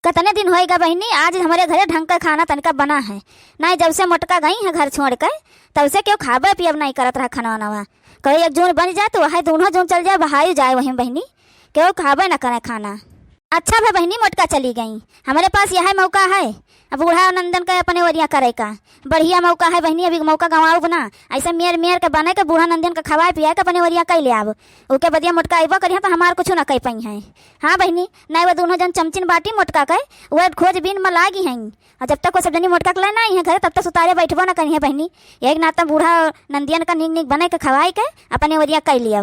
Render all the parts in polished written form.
कितने दिन होएगा बहनी, आज हमारे घरे ढंग का खाना तनिका बना है नहीं। जब से मोटका गई है घर छोड़ कर तब से क्यों खाबे पियब नहीं करत रहा खाना वाना। कहीं एक जून बन जाए तो वही दोनों जून चल जाए, बहाई जाए वहीं बहनी, क्यों खाबे न करे खाना। अच्छा भाई बहनी मोटका चली गई, हमारे पास यह मौका है अब बूढ़ा नंदन का अपने वरिया करे का बढ़िया मौका है बहनी। अभी मौका गंवाओ ना, ऐसे मेयर मेयर के बने के बूढ़ा नंदन का खवाए पिया के अपने वरिया कह ले आब ओके बदिया मोटका अबा करिया तो हमार कुछ ना कह पाई है। हाँ बहनी नहीं वो दोनों जन चमचिन बाटी मोटका के वह खोज बीन में लागी हैं, और जब तक वो सब जनी मोटका के लेना आई है घर तब तक उतारे बैठबो ना करी है बहनी। एक नाता बूढ़ा नंदियन का निक निक बने के खवाए के अपने वरिया कह लिया।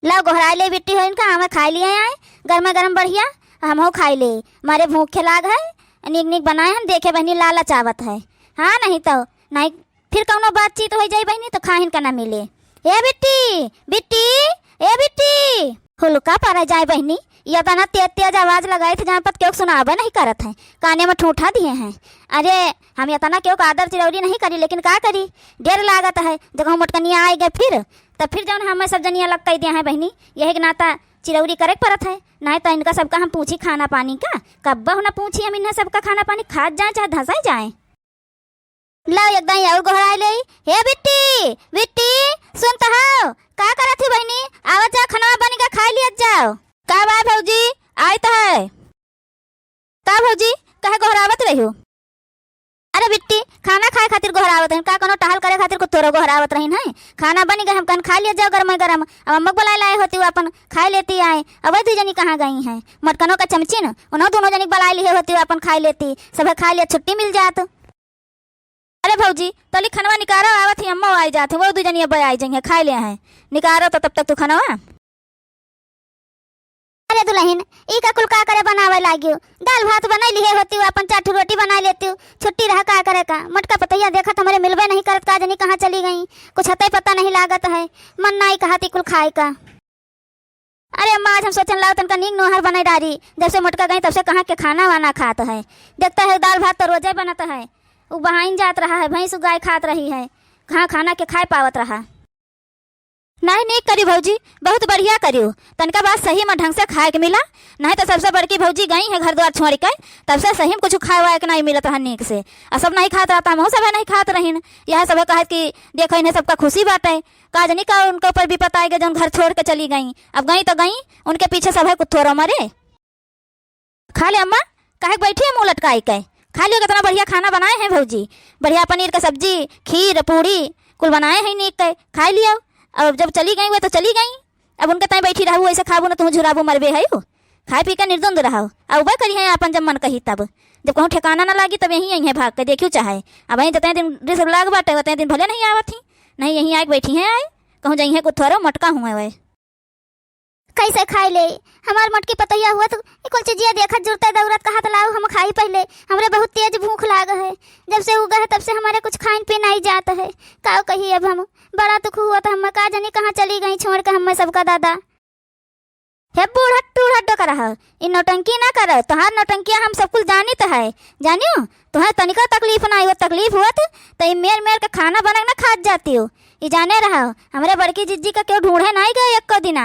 लाओ गोहरा ले बेटी हो इनका, हमें खाई लिए आए गर्मा गर्म बढ़िया, हम हो खाई ले मारे भूखे लाग है निक निक बनाए हम देखे बहनी लालच आवत है। हाँ नहीं तो नहीं फिर कौनो बातचीत हो जाए बहनी तो खाहिन का ना मिले। ए बिट्टी बिट्टी ए बिट्टी हुलका पर जाए बहनी, ये तना तेज तेज आवाज लगाए थे जहाँ पर क्यों सुनाबे नहीं करत है, काने में ठूठा दिए हैं। अरे हम ये तना क्यों आदर चिरौरी नहीं करी, लेकिन का करी डेर लागत है जब हम मोटकनिया आए गए फिर जौन हमें सब जनिया लग कह दिया है बहनी, यही के नाता चिरौरी करे परत है। नहीं तो इनका सबका हम पूछी खाना पानी का, कब ना पूछी हम इन्हें सबका खाना पानी खा जाए चाहे धसाई जाए। लाओ एकदम और गोहराए ले। हे बिट्टी बिट्टी सुन तो हो का करत थी बहनी, आवत जा खाना बन के खा लिया जाओ। का बा भौजी आई तो है का भौजी कहे गोहरावत रही हो। अरे बिट्टी खाना खाए खातिर गोहरावत है का, कोनो टहल करे खातिर को तोरो गोहरावत रही है। खाना बनी गए हम कन खा लिया जाओ गरम गरम। अब अम्मा बुलाए लाए होती हो अपन खा लेती आए। अब वही जनी कहाँ गई हैं मोटकनों का चमचिन, उन्होंने दोनों जनी बुलाए लिए होती हो अपन खा लेती, सब खा लिया छुट्टी मिल जात। अरे भौजी तली खनवा निकारो आवत ही अम्मा आई जाते वो दू जनी अब आई जाएंगे खा ले हैं निकारो तो तब तक तू खनवा। अरे दुल्हन ई का कुल का करे बनावे लागियो, दाल भात बना लिए होती हो अपन चार रोटी बना लेती हो, छुट्टी रहा का करे का। मटका पतैया देखा हमारे मिलवे नहीं करत का जनी कहाँ चली गई, कुछ हते पता नहीं लागत है, मन नहीं कहती कुल खाए का। अरे अम्मा आज हम सोचन लाओ तनका नींग नोहर बनाई डारी, जब से मटका गई तब से कहाँ के खाना वाना खाता है। देखता है दाल भात तो रोजे बनता है, वो बहाइन जात रहा है, भैंस गाय खात रही है, कहाँ खाना के खाए पावत रहा। नहीं नहीं करी भौजी बहुत बढ़िया करियो, तनका बात सही में ढंग से खाए के मिला, नहीं तो सबसे बड़की भौजी गई है घर द्वार छोड़ के तब से सही में कुछ खाए वाए के नहीं मिलत है नीक से, और सब नहीं खाता रहता हम सब नहीं खात रही। यह सब कहे कि देखो इन्हें सबका खुशी बात है, काजनी का उनके ऊपर भी पता है जो घर छोड़ के चली गई, अब गई तो गई उनके पीछे सब है कुछ थोड़ा मरे। खा ले अम्मा कहे बैठी है मुँह लटकाई के, खा लियो कितना बढ़िया खाना बनाए हैं भौजी, बढ़िया पनीर का सब्जी खीर पूड़ी कुल बनाए हैं नीक के, खा लियो। अब जब चली गई वो तो चली गई, अब उनके तय बैठी रहू ऐसे खाबू ना तुम झुराबू मरबे है हो, खाए पी के निर्द्वंद रहो। अब वह करी है अपन जब मन कही तब, जब कहूँ ठिकाना ना लागी तब यहीं आई है भाग के देखियो चाहे। अब वहीं जतने दिन रिस लाग बाटे उतने दिन भले नहीं आवत थी, नहीं यहीं आके बैठी हैं आए कहूँ जही है कुछ थोड़ा मटका हुआ वह कैसे खाई ले। हमार मटकी पतैया हुआ तो कुल चीजिया देखत जुड़ते दौरत कहा लाओ हम खाई पहले, हमरे बहुत तेज भूख लाग है, जब से उगा है तब से हमारे कुछ खान पीन नहीं जाता है। का कही अब हम बड़ा दुख हुआ था, हम का जानी कहाँ चली गई छोड़ के हमें सबका दादा। हे बूढ़ा टूढ़ा डो कर इन नौटंकी ना कर, तुहार नौटंकिया हम सब कुछ जानी तो है, जानियो तुम्हें तनिका तकलीफ ना हो, तकलीफ हुआ तो मेर मेर के खाना बना ना खा जाती हो। ये जाने रहा हमारे बड़की जिज्जी का क्यों ढूंढे नहीं गए एक दिन,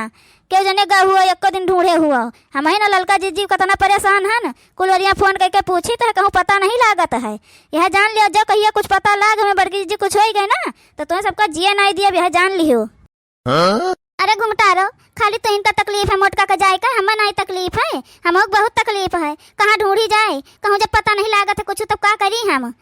क्यों जने गा हुआ एक दिन ढूंढे हुआ। हम ही ना ललका जीजी कितना परेशान है ना, कुलवरिया फोन करके पूछी तो कहूँ पता नहीं लागत है। यह जान लियो जब कहिए कुछ पता लाग हमें बड़की जीजी कुछ हो गए ना तो तुम्हें सबका जिया नहीं दिया, यह जान लियो। अरे घुमटारो खाली तो इनका तकलीफ है मोटका का जाए का, हमें नहीं तकलीफ है, हम बहुत तकलीफ है, कहाँ ढूंढी जाए कहूँ जब पता नहीं लागत है कुछ तब का करी हम।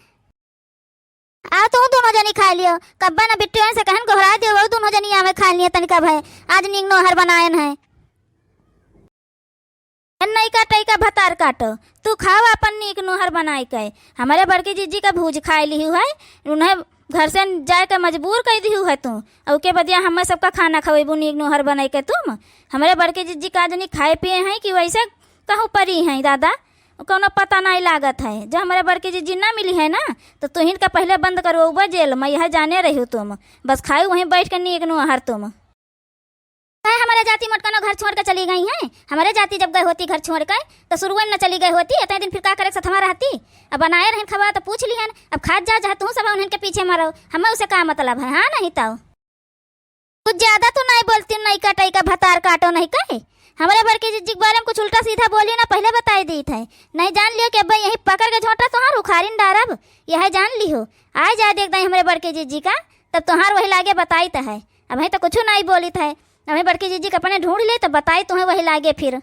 आओ तुम दोनों जनी खा लियो, कब्बा ना बिट्टियों से कहन गोहरा दियो वो दोनों जनी आवे खा लिए तनिका भाई, आज नींग नोहर बनायन है। नहीं काटे का भतार काटो तू खाओ अपन नीक नोहर बनाए के, हमारे बड़की जीजी का भूज खाए ली है, उन्हें घर से जाए के मजबूर कर दी है तू, और के बदिया हमें सबका खाना खवेबू नीक नोहर बनाए के तुम। हमारे बड़की जीजी का जनी खाए पिए हैं कि वैसे कहूँ परी हैं दादा, कोनो पता नहीं लागत है। जब हमारे बड़की जीजी ना मिली है ना तो तुहिन का पहले बंद करो वो जेल मैं यह जाने रही हूँ, तुम बस खाओ वहीं बैठ कर नीक नोहर तुम। हमारे जाति मोटकनो घर छोड़ कर चली गई हैं, हमारे जाति जब गई होती घर छोड़ कर तो शुरुआत न चली गई होती, इतने दिन फिर का करे सथमा रहती। अब बनाए रहन खबा तो पूछ ली है, अब खा जा जहाँ तू सब उन्हें के पीछे मारो, हमें उसे का मतलब है। हाँ नहीं तो कुछ ज्यादा तो नहीं बोलती, नहीं कटाई का भतार काटो नहीं कहे, हमारे बड़की जीजी के बारे में कुछ उल्टा सीधा बोलियो ना, पहले बताई दी थे। नहीं जान लियो कि अब यही पकड़ के झोंटा तुहार उखाड़िन डारब, यह जान लियो। आ जा देख दई हमारे बड़की जीजी का, तब तुहार वही लागे बताई तो है। अब तो कुछ नहीं बोली थे, अभी बड़की जीजी के अपने ढूंढ ले तो बताई तुम्हें वही लागे फिर।